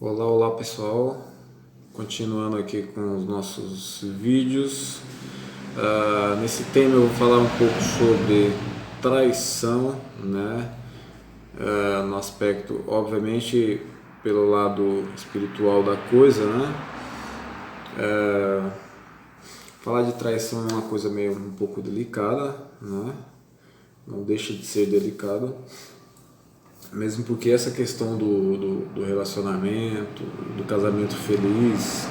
Olá, olá pessoal, continuando aqui com os nossos vídeos. Nesse tema eu vou falar um pouco sobre traição, né? No aspecto, obviamente, pelo lado espiritual da coisa, né? Falar de traição é uma coisa meio um pouco delicada, né? Não deixa de ser delicado. Mesmo porque essa questão do relacionamento, do casamento feliz,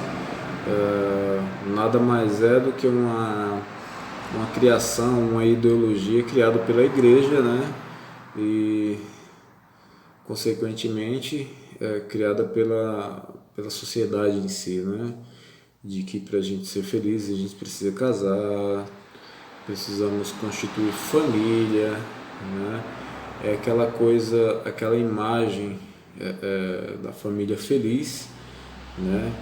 nada mais é do que uma criação, uma ideologia criada pela igreja, né? E, consequentemente, criada pela sociedade em si, né? De que para a gente ser feliz a gente precisa casar, precisamos constituir família, né? É aquela coisa, aquela imagem da família feliz, né?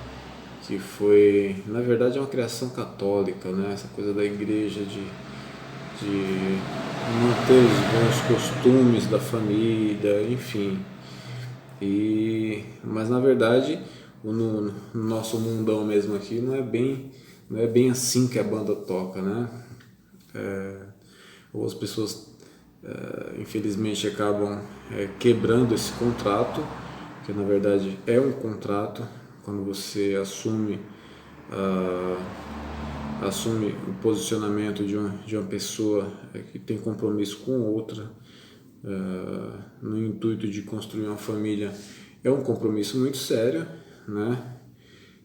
Que foi, na verdade, é uma criação católica, né? Essa coisa da igreja de manter os bons costumes da família, enfim. Mas na verdade, no nosso mundão mesmo aqui, não é bem assim que a banda toca, né? Ou as pessoas infelizmente acabam quebrando esse contrato, que na verdade é um contrato, quando você assume o posicionamento de uma pessoa que tem compromisso com outra, no intuito de construir uma família. É um compromisso muito sério, né?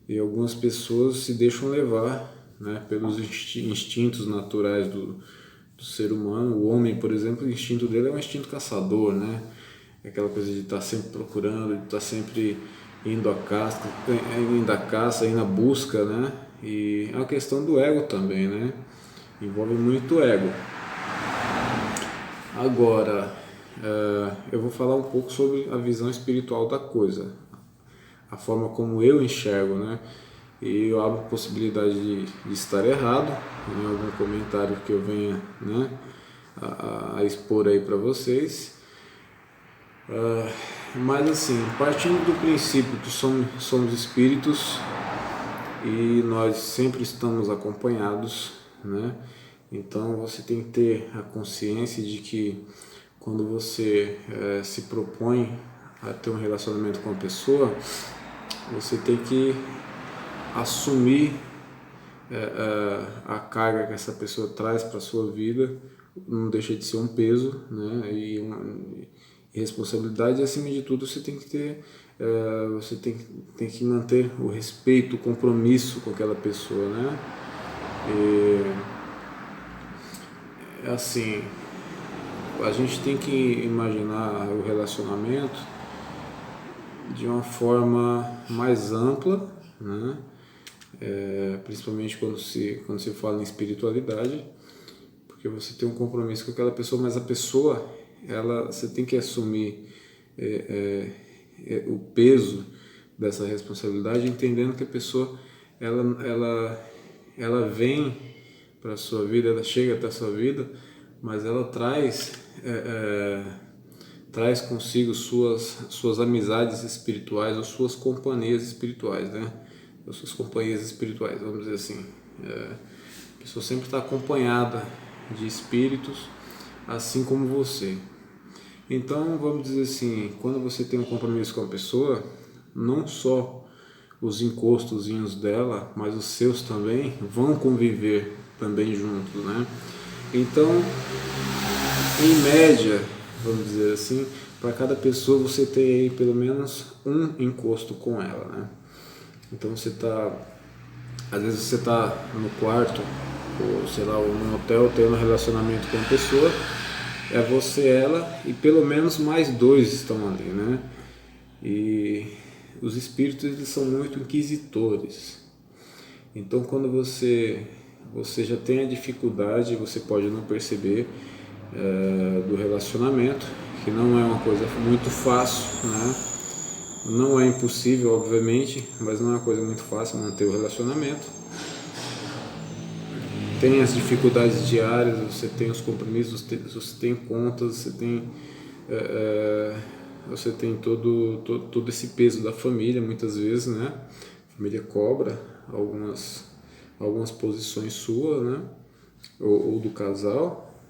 E algumas pessoas se deixam levar, né, pelos instintos naturais do ser humano. O homem, por exemplo, o instinto dele é um instinto caçador, né? É aquela coisa de estar sempre procurando, de estar sempre indo à caça, indo à busca, né? E é uma questão do ego também, né? Envolve muito ego. Agora, eu vou falar um pouco sobre a visão espiritual da coisa, a forma como eu enxergo, né? E eu abro possibilidade de estar errado em algum comentário que eu venha, né, a expor aí para vocês. Mas assim, partindo do princípio que somos espíritos e nós sempre estamos acompanhados, né? Então você tem que ter a consciência de que quando você se propõe a ter um relacionamento com a pessoa, você tem que assumir a carga que essa pessoa traz para a sua vida. Não deixa de ser um peso, né? E responsabilidade. E acima de tudo você tem que ter você tem que manter o respeito, o compromisso com aquela pessoa, né? E, assim, a gente tem que imaginar o relacionamento de uma forma mais ampla, né? Principalmente quando se fala em espiritualidade, porque você tem um compromisso com aquela pessoa, mas a pessoa, você tem que assumir o peso dessa responsabilidade, entendendo que a pessoa ela vem para a sua vida, ela chega até a sua vida, mas ela traz consigo suas amizades espirituais ou suas companhias espirituais, né? As suas companhias espirituais, vamos dizer assim. A pessoa sempre está acompanhada de espíritos, assim como você. Então, vamos dizer assim, quando você tem um compromisso com a pessoa, não só os encostozinhos dela, mas os seus também vão conviver também juntos, né? Então, em média, vamos dizer assim, para cada pessoa você tem aí pelo menos um encosto com ela, né? Então às vezes você está no quarto, ou sei lá, ou num hotel, tendo um relacionamento com uma pessoa, é você, ela e pelo menos mais dois estão ali, né? E os espíritos, eles são muito inquisitores. Então quando você já tem a dificuldade, você pode não perceber do relacionamento, que não é uma coisa muito fácil, né? Não é impossível, obviamente, mas não é uma coisa muito fácil manter o relacionamento. Tem as dificuldades diárias, você tem os compromissos, você tem contas, você tem você tem todo esse peso da família, muitas vezes, né? A família cobra algumas posições suas, né? Ou do casal,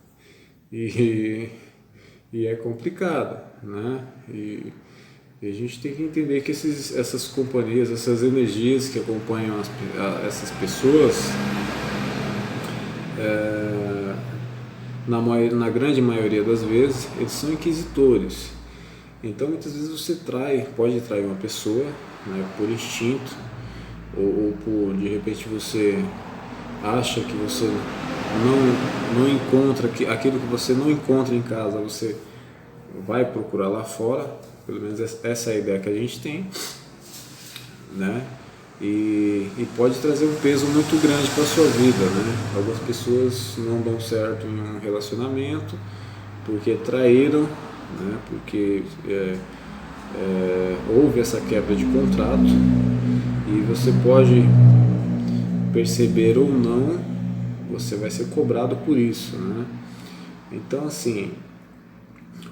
e é complicado, né? E a gente tem que entender que essas companhias, essas energias que acompanham essas pessoas, na grande maioria das vezes, eles são inquisitores. Então, muitas vezes você pode trair uma pessoa, né, por instinto, ou por, de repente, você acha que você não encontra aquilo que você não encontra em casa, você vai procurar lá fora. Pelo menos essa é a ideia que a gente tem, né? E pode trazer um peso muito grande para a sua vida, né? Algumas pessoas não dão certo em um relacionamento porque traíram, né? Porque houve essa quebra de contrato, e você pode perceber ou não, você vai ser cobrado por isso, né? Então, assim,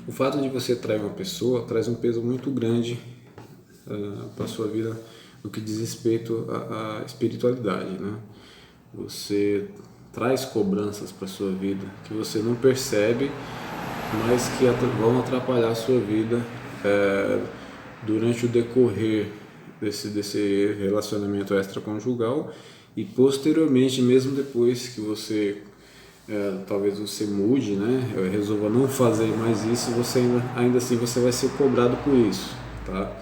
o fato de você trair uma pessoa traz um peso muito grande para a sua vida no que diz respeito à espiritualidade, né? Você traz cobranças para a sua vida que você não percebe, mas que vão atrapalhar a sua vida durante o decorrer desse relacionamento extraconjugal, e posteriormente, mesmo depois que você talvez você mude, né, resolva não fazer mais isso, você ainda assim você vai ser cobrado por isso, tá?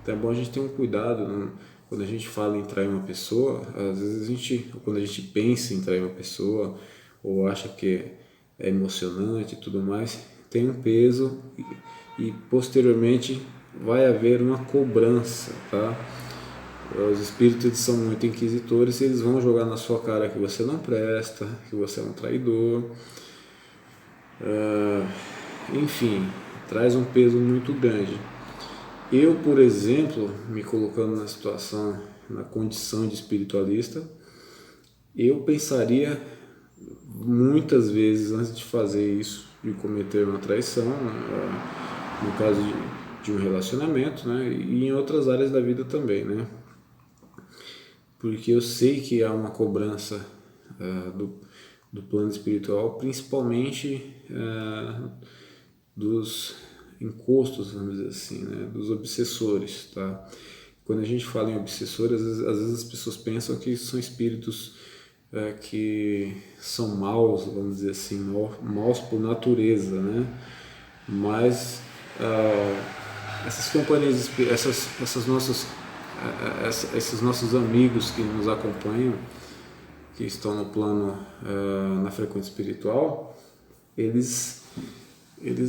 Então é bom a gente ter um cuidado, né? Quando a gente fala em trair uma pessoa, às vezes quando a gente pensa em trair uma pessoa, ou acha que é emocionante e tudo mais, tem um peso, e posteriormente vai haver uma cobrança, tá? Os espíritos, eles são muito inquisitores, e eles vão jogar na sua cara que você não presta, que você é um traidor, enfim, traz um peso muito grande. Eu, por exemplo, me colocando na condição de espiritualista, eu pensaria muitas vezes antes de fazer isso, de cometer uma traição, né? No caso de um relacionamento, né? E em outras áreas da vida também, né? Porque eu sei que há uma cobrança do plano espiritual, principalmente dos encostos, vamos dizer assim, né? Dos obsessores, tá? Quando a gente fala em obsessores, às vezes as pessoas pensam que são espíritos que são maus, vamos dizer assim, maus por natureza, né? Mas essas companhias, esses nossos amigos que nos acompanham, que estão no plano, na frequência espiritual, eles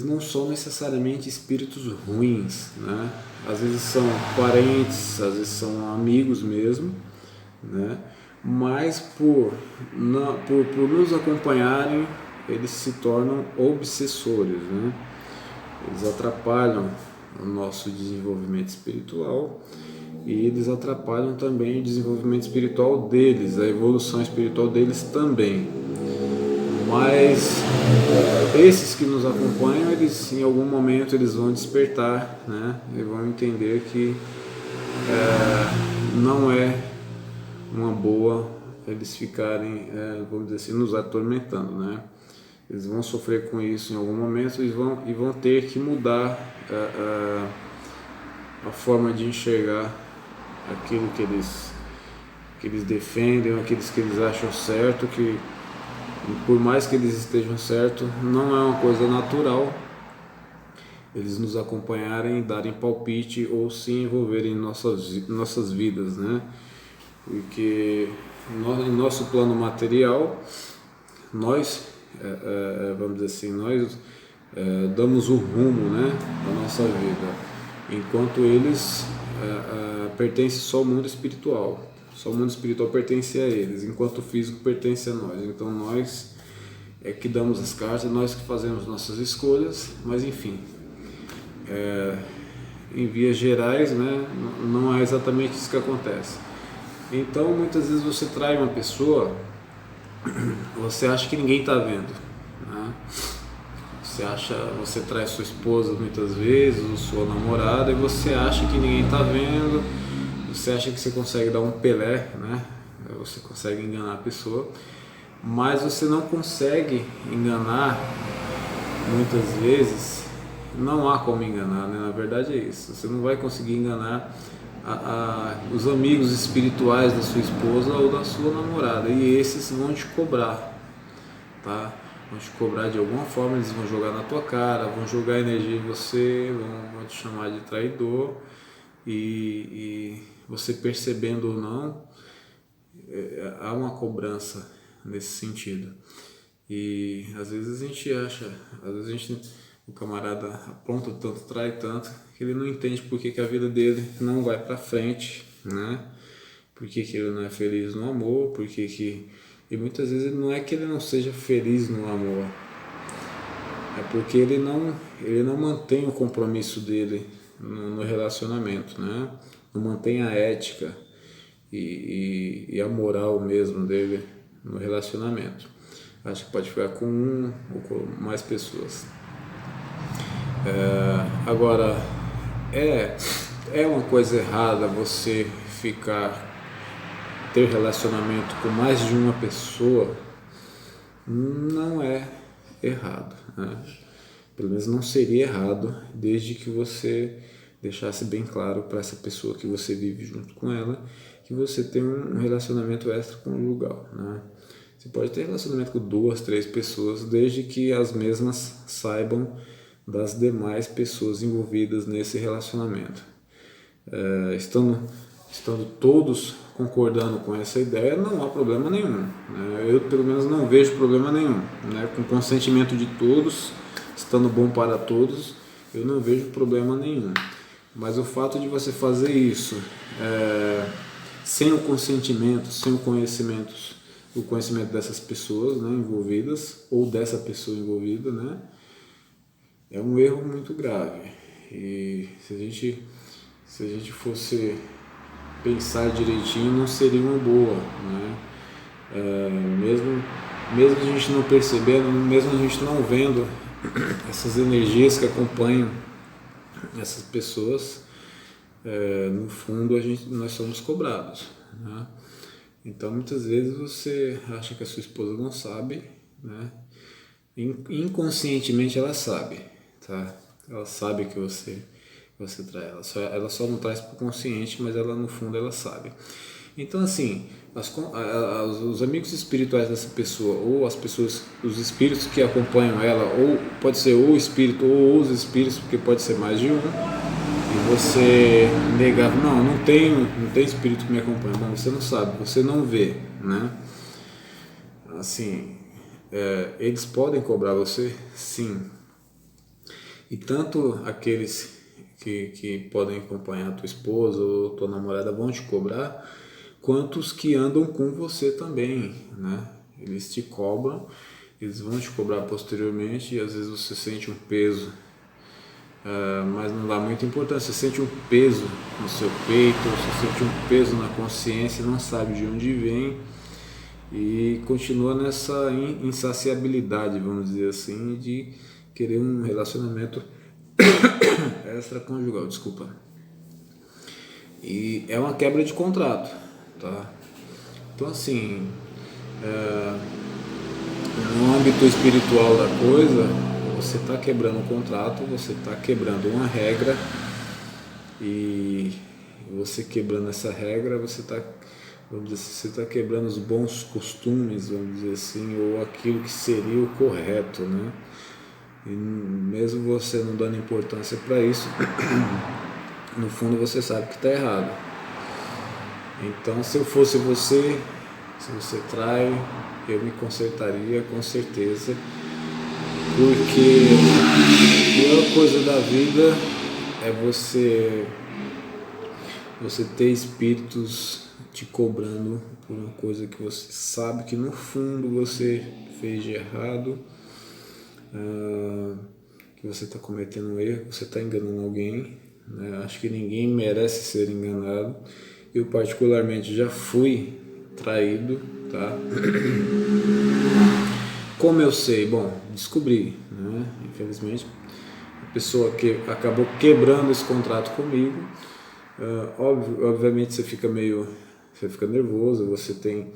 não são necessariamente espíritos ruins, né? Às vezes são parentes, às vezes são amigos mesmo, né? Mas por nos acompanharem, eles se tornam obsessores, né? Eles atrapalham o nosso desenvolvimento espiritual, e eles atrapalham também o desenvolvimento espiritual deles, a evolução espiritual deles também. Mas esses que nos acompanham, eles em algum momento eles vão despertar, né? E vão entender que não é uma boa eles ficarem, vamos dizer assim, nos atormentando, né? Eles vão sofrer com isso em algum momento, e vão ter que mudar a forma de enxergar aquilo que eles defendem, aqueles que eles acham certo, que por mais que eles estejam certos, não é uma coisa natural eles nos acompanharem e darem palpite ou se envolverem em nossas vidas, né? Porque em nosso plano material, nós, vamos dizer assim, nós damos o rumo, né, da nossa vida, enquanto eles pertencem só ao mundo espiritual. Só o mundo espiritual pertence a eles, enquanto o físico pertence a nós. Então nós é que damos as cartas, nós que fazemos nossas escolhas, mas enfim, em vias gerais, né, não é exatamente isso que acontece. Então muitas vezes você trai uma pessoa, você acha que ninguém está vendo, né? Você trai sua esposa muitas vezes, ou sua namorada, e você acha que ninguém está vendo, você acha que você consegue dar um Pelé, né? Você consegue enganar a pessoa, mas você não consegue enganar muitas vezes, não há como enganar, né? Na verdade é isso, você não vai conseguir enganar os amigos espirituais da sua esposa ou da sua namorada, e esses vão te cobrar, tá? Vão te cobrar de alguma forma, eles vão jogar na tua cara, vão jogar energia em você, vão te chamar de traidor, e você percebendo ou não, há uma cobrança nesse sentido. E às vezes a gente acha, o camarada apronta tanto, trai tanto, que ele não entende por que a vida dele não vai para frente, né? Por que ele não é feliz no amor, e muitas vezes não é que ele não seja feliz no amor, é porque ele não mantém o compromisso dele no relacionamento, né? Não mantém a ética e a moral mesmo dele no relacionamento. Acho que pode ficar com um ou com mais pessoas. Agora, é uma coisa errada você ter relacionamento com mais de uma pessoa? Não é errado, né? Pelo menos não seria errado, desde que você deixasse bem claro para essa pessoa que você vive junto com ela que você tem um relacionamento extraconjugal, né? Você pode ter relacionamento com 2, 3 pessoas, desde que as mesmas saibam das demais pessoas envolvidas nesse relacionamento. Estando todos concordando com essa ideia, não há problema nenhum, né? Eu pelo menos não vejo problema nenhum, né? Com consentimento de todos, estando bom para todos, eu não vejo problema nenhum. Mas o fato de você fazer isso sem o consentimento, sem o conhecimento dessas pessoas, né, envolvidas, ou dessa pessoa envolvida, né, é um erro muito grave. E se a gente fosse pensar direitinho, não seria uma boa, né? Mesmo a gente não percebendo, mesmo a gente não vendo essas energias que acompanham essas pessoas, no fundo nós somos cobrados, né? Então muitas vezes você acha que a sua esposa não sabe, né? Inconscientemente ela sabe, tá? Ela sabe que você trai ela. Ela só não traz para o consciente, mas ela no fundo ela sabe. Então assim, os amigos espirituais dessa pessoa, ou as pessoas, os espíritos que acompanham ela, ou pode ser o espírito ou os espíritos, porque pode ser mais de um, e você negar, não tem espírito que me acompanha. Bom, você não sabe, você não vê, né? Assim, eles podem cobrar você, sim. E tanto aqueles que podem acompanhar a tua esposa ou tua namorada vão te cobrar, quanto os que andam com você também, né? Eles te cobram, eles vão te cobrar posteriormente, e às vezes você sente um peso, mas não dá muita importância. Você sente um peso no seu peito, você sente um peso na consciência, não sabe de onde vem, e continua nessa insaciabilidade, vamos dizer assim, de querer um relacionamento extraconjugal, desculpa. E é uma quebra de contrato, tá? Então assim, no âmbito espiritual da coisa, você está quebrando um contrato, você está quebrando uma regra, e você quebrando essa regra, você está quebrando os bons costumes, vamos dizer assim, ou aquilo que seria o correto, né? E mesmo você não dando importância para isso, no fundo você sabe que está errado. Então, se eu fosse você, se você trai, eu me consertaria com certeza, porque a pior coisa da vida é você ter espíritos te cobrando por uma coisa que você sabe que no fundo você fez de errado, que você está cometendo um erro, você está enganando alguém, né? Acho que ninguém merece ser enganado. Eu particularmente já fui traído, tá? Como eu sei? Bom, descobri, né? Infelizmente, a pessoa que acabou quebrando esse contrato comigo. Obviamente você fica nervoso, você tem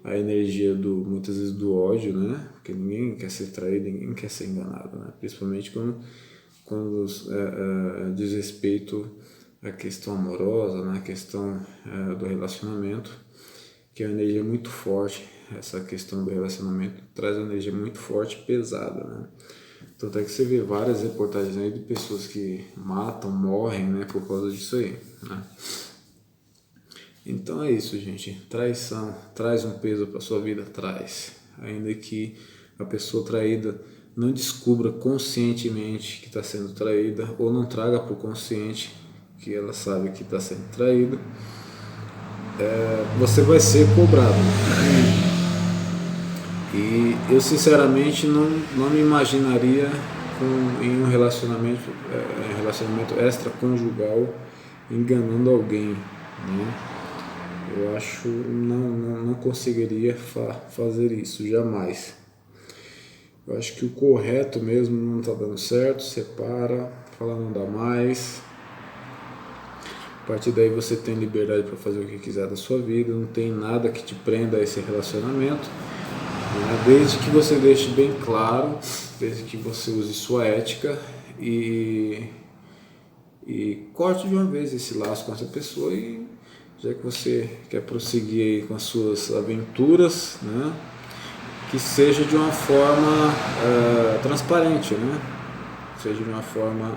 a energia muitas vezes do ódio, né? Porque ninguém quer ser traído, ninguém quer ser enganado, né? Principalmente quando diz respeito à questão amorosa, né? A questão do relacionamento, que é uma energia muito forte. Essa questão do relacionamento traz uma energia muito forte e pesada, né? Tanto é que você vê várias reportagens aí de pessoas que matam, morrem, né, por causa disso aí, né? Então é isso, gente. Traição traz um peso para sua vida, traz. Ainda que a pessoa traída não descubra conscientemente que está sendo traída ou não traga para o consciente que ela sabe que está sendo traída, você vai ser cobrado. E eu sinceramente não me imaginaria em um relacionamento extraconjugal enganando alguém, né? Eu acho não conseguiria fazer isso, jamais. Eu acho que o correto mesmo não está dando certo, separa, fala não dá mais. A partir daí você tem liberdade para fazer o que quiser da sua vida, não tem nada que te prenda a esse relacionamento. Desde que você deixe bem claro, desde que você use sua ética e corte de uma vez esse laço com essa pessoa, e já que você quer prosseguir aí com as suas aventuras, né, que seja de uma forma transparente, né, seja de uma forma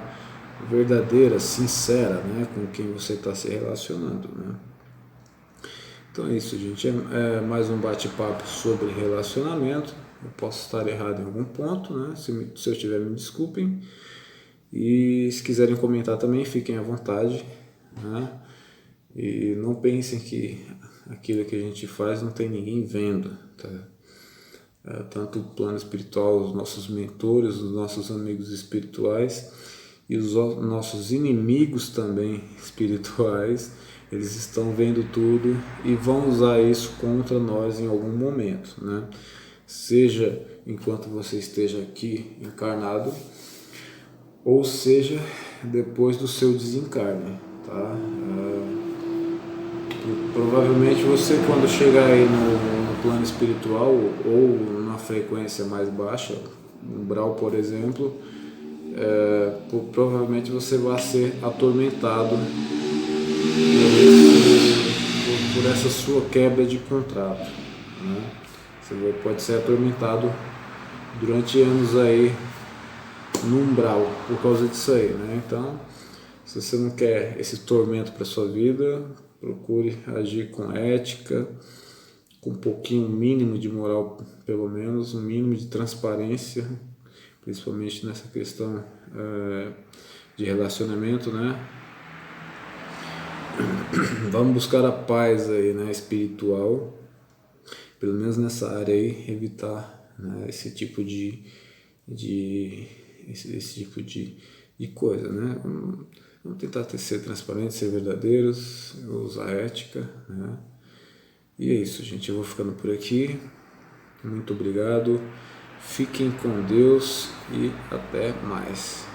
verdadeira, sincera, né, com quem você está se relacionando, né. Então é isso, gente. É mais um bate-papo sobre relacionamento. Eu posso estar errado em algum ponto, né? Se eu estiver, me desculpem. E se quiserem comentar também, fiquem à vontade, né? E não pensem que aquilo que a gente faz não tem ninguém vendo, tá? Tanto o plano espiritual, os nossos mentores, os nossos amigos espirituais e os nossos inimigos também espirituais, eles estão vendo tudo e vão usar isso contra nós em algum momento, né? Seja enquanto você esteja aqui encarnado, ou seja depois do seu desencarne, tá? Provavelmente você, quando chegar aí no plano espiritual ou numa frequência mais baixa, umbral por exemplo, provavelmente você vai ser atormentado por essa sua quebra de contrato, né? Você pode ser atormentado durante anos aí no umbral por causa disso aí, né? Então, se você não quer esse tormento para sua vida, procure agir com ética, com um pouquinho mínimo de moral, pelo menos um mínimo de transparência, principalmente nessa questão de relacionamento, né? Vamos buscar a paz aí, né, espiritual, pelo menos nessa área aí, evitar, né, esse tipo de coisa, né? Vamos tentar ser transparentes, ser verdadeiros, usar ética, né? E é isso, gente. Eu vou ficando por aqui. Muito obrigado. Fiquem com Deus e até mais.